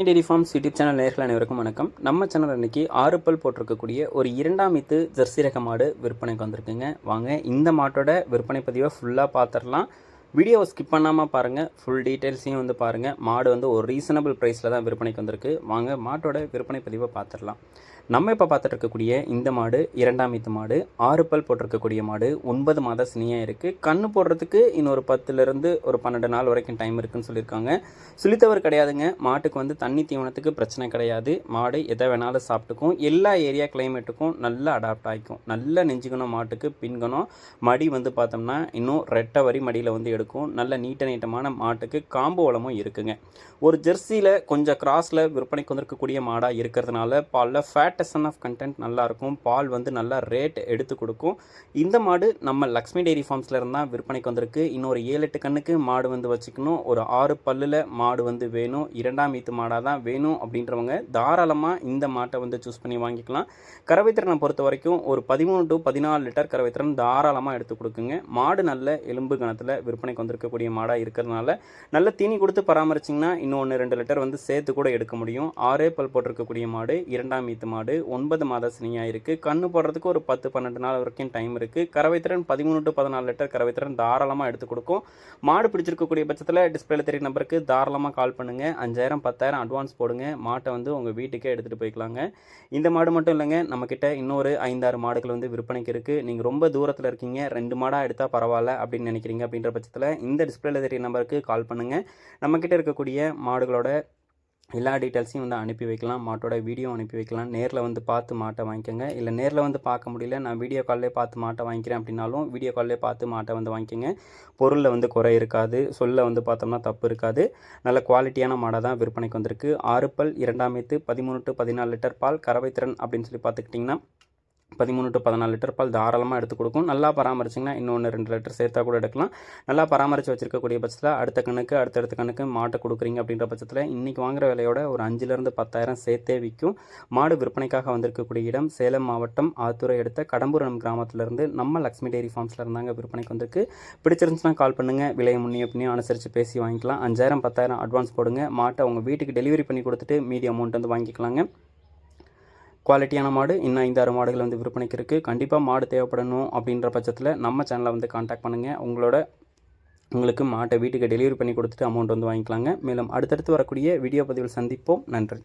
Dairy forms YouTube channel நேயர்கள் அனைவருக்கும் வணக்கம். நம்ம சேனல் இன்னைக்கு 6 பல் போட்டிருக்கக்கூடிய ஒரு 2ஆம் ஈத்து ஜெர்சி ரக மாடு விற்பனைக்கு வந்திருக்குங்க. வாங்க இந்த மாட்டோட விற்பனை பதிவை ஃபுல்லாக பார்த்துடலாம். வீடியோவை ஸ்கிப் பண்ணாமல் பாருங்கள். ஃபுல் டீட்டெயில்ஸையும் வந்து பாருங்கள். மாடு வந்து ஒரு ரீசனபிள் ப்ரைஸில் தான் விற்பனைக்கு வந்திருக்கு. வாங்க மாட்டோட விற்பனை பதிவை பார்த்துடலாம். நம்ம இப்போ பார்த்துட்டு இருக்கக்கூடிய இந்த மாடு 2ஆம் ஈத்து மாடு, 6 பல் போட்டிருக்கக்கூடிய மாடு, 9 மாத சினியாக இருக்குது. கன்று போடுறதுக்கு இன்னொரு 10லேருந்து ஒரு 12 நாள் வரைக்கும் டைம் இருக்குதுன்னு சொல்லியிருக்காங்க. சுழித்தவர் கிடையாதுங்க. மாட்டுக்கு வந்து தண்ணி தீவனத்துக்கு பிரச்சனை கிடையாது. மாடு எதை வேணாலும் சாப்பிட்டுக்கும். எல்லா ஏரியா கிளைமேட்டுக்கும் நல்லா அடாப்ட் ஆகிக்கும். நல்ல நெஞ்சுக்கணும் மாட்டுக்கு. பின்கணும் மடி வந்து பார்த்தோம்னா இன்னும் ரெட்டை வரி மடியில் வந்து எடுக்கும். நல்ல நீட்டமான மாட்டுக்கு காம்பு வளமும் இருக்குங்க. ஒரு ஜெர்சியில் கொஞ்சம் கிராஸில் விற்பனைக்கு வந்திருக்கக்கூடிய மாடாக இருக்கிறதுனால பாலில் ஃபேட்டசன் ஆஃப் கண்டென்ட் நல்லாயிருக்கும். பால் வந்து நல்லா ரேட் எடுத்து கொடுக்கும். இந்த மாடு நம்ம லக்ஷ்மி டெய்ரி ஃபார்ம்ஸில் இருந்தால் விற்பனைக்கு வந்திருக்கு. இன்னொரு 7-8 கண்ணுக்கு மாடு வந்து வச்சுக்கணும். ஒரு 6 பல்லில் மாடு வந்து வேணும். 2ஆம் ஈத்து மாடாக தான் வேணும் அப்படின்றவங்க தாராளமாக இந்த மாட்டை வந்து சூஸ் பண்ணி வாங்கிக்கலாம். கறவைத்திறனை பொறுத்த வரைக்கும் ஒரு 13 to 14 லிட்டர் கறவைத்திறன் தாராளமாக எடுத்து கொடுக்குங்க. மாடு நல்ல எலும்பு கணத்தில் விற்பனைக்கு வந்திருக்கக்கூடிய மாடாக இருக்கிறதுனால நல்ல தீனி கொடுத்து பராமரிச்சிங்கன்னா இன்னும் 1-2 லிட்டர் வந்து சேர்த்து கூட எடுக்க முடியும். 6 பல் போட்டிருக்கக்கூடிய மாடு, 2ஆம் ஈத்து மாடு, 9 மாத சினியாக இருக்குது. கன்று போடுறதுக்கு ஒரு 10-12 நாள் வரைக்கும் டைம் இருக்குது. கறவைத்திறன் 13 to 14 லிட்டர் கறவைத்திறன் தாராளமாக எடுத்து கொடுக்கும். மாடு பிடிச்சிருக்கக்கூடிய பட்சத்தில் டிஸ்பிளேல தெரிய நம்பருக்கு தாராளமாக கால் பண்ணுங்கள். 5000 10,000 அட்வான்ஸ் போடுங்க. மாட்டை வந்து உங்கள் வீட்டுக்கே எடுத்துகிட்டு போய்க்கலாங்க. இந்த மாடு மட்டும் இல்லைங்க, நம்மக்கிட்ட இன்னொரு 5-6 மாடுகள் வந்து விற்பனைக்கு இருக்குது. நீங்கள் ரொம்ப தூரத்தில் இருக்கீங்க, 2 மாடாக எடுத்தால் பரவாயில்ல அப்படின்னு நினைக்கிறீங்க அப்படின்ற பட்சத்தில் இந்த டிஸ்பிளேல தெரிய நம்பருக்கு கால் பண்ணுங்கள். நம்மக்கிட்ட இருக்கக்கூடிய மாடுகளோட எல்லா டீட்டெயில்ஸையும் வந்து அனுப்பி வைக்கலாம். மாட்டோட வீடியோ அனுப்பி வைக்கலாம். நேரில் வந்து பார்த்து மாட்டை வாங்கிக்கோங்க. இல்லை நேரில் வந்து பார்க்க முடியல, நான் வீடியோ கால்லே பார்த்து மாட்டை வாங்கிக்கிறேன் அப்படின்னாலும் வீடியோ கால்லே பார்த்து மாட்டை வந்து வாங்கிக்கோங்க. பொருளில் வந்து குறை இருக்காது. சொல்ல வந்து பார்த்தோம்னா தப்பு இருக்காது. நல்ல குவாலிட்டியான மாடை தான் விற்பனைக்கு வந்திருக்கு. 6 பல் 2ஆம் ஈத்து 13 to 14 லிட்டர் பால். கறவைத்திறன் அப்படின்னு சொல்லி பார்த்துக்கிட்டிங்கன்னா 13 to 14 லிட்டர் பால் தாராளமாக எடுத்து கொடுக்கும். நல்லா பராமரிச்சிங்கன்னா இன்னும் 1-2 லிட்டர் சேர்த்தா கூட எடுக்கலாம். நல்லா பராமரித்து வச்சிருக்கக்கூடிய பட்சத்தில் அடுத்த கண்ணுக்கு அடுத்தடுத்த கண்ணுக்கு மாட்டை கொடுக்குறீங்க அப்படின்ற பட்சத்தில் இன்றைக்கி வாங்குற விலையோட ஒரு 5,000 to 10,000 சேர்த்தே விற்கும். மாடு விற்பனைக்காக வந்திருக்கக்கூடிய இடம் சேலம் மாவட்டம் ஆத்தூரை எடுத்த கடம்பூரம் கிராமத்திலேருந்து நம்ம லக்ஷ்மி டெய்ரி ஃபார்ம்ஸில் இருந்தாங்க விற்பனைக்கு வந்திருக்கு. பிடிச்சிருந்துச்சுன்னா கால் பண்ணுங்கள். விலையை முன்னிய பின்னையும் அனுசரித்து பேசி வாங்கிக்கலாம். 5000 10,000 அட்வான்ஸ் போடுங்க. மாட்டை உங்கள் வீட்டுக்கு டெலிவரி பண்ணி கொடுத்துட்டு மீதி அமௌண்ட் வந்து வாங்கிக்கலாங்க. குவாலிட்டியான மாடு இன்னும் 5-6 மாடுகள் வந்து விற்பனைக்கு இருக்குது. கண்டிப்பாக மாடு தேவைப்படணும் அப்படின்ற பட்சத்தில் நம்ம சேனலை வந்து காண்டாக்ட் பண்ணுங்கள். உங்களுக்கு மாட்டை வீட்டுக்கு டெலிவரி பண்ணி கொடுத்துட்டு அமௌண்ட் வந்து வாங்கிக்கலாங்க. மேலும் அடுத்தடுத்து வரக்கூடிய வீடியோ பதிவில் சந்திப்போம். நன்றி.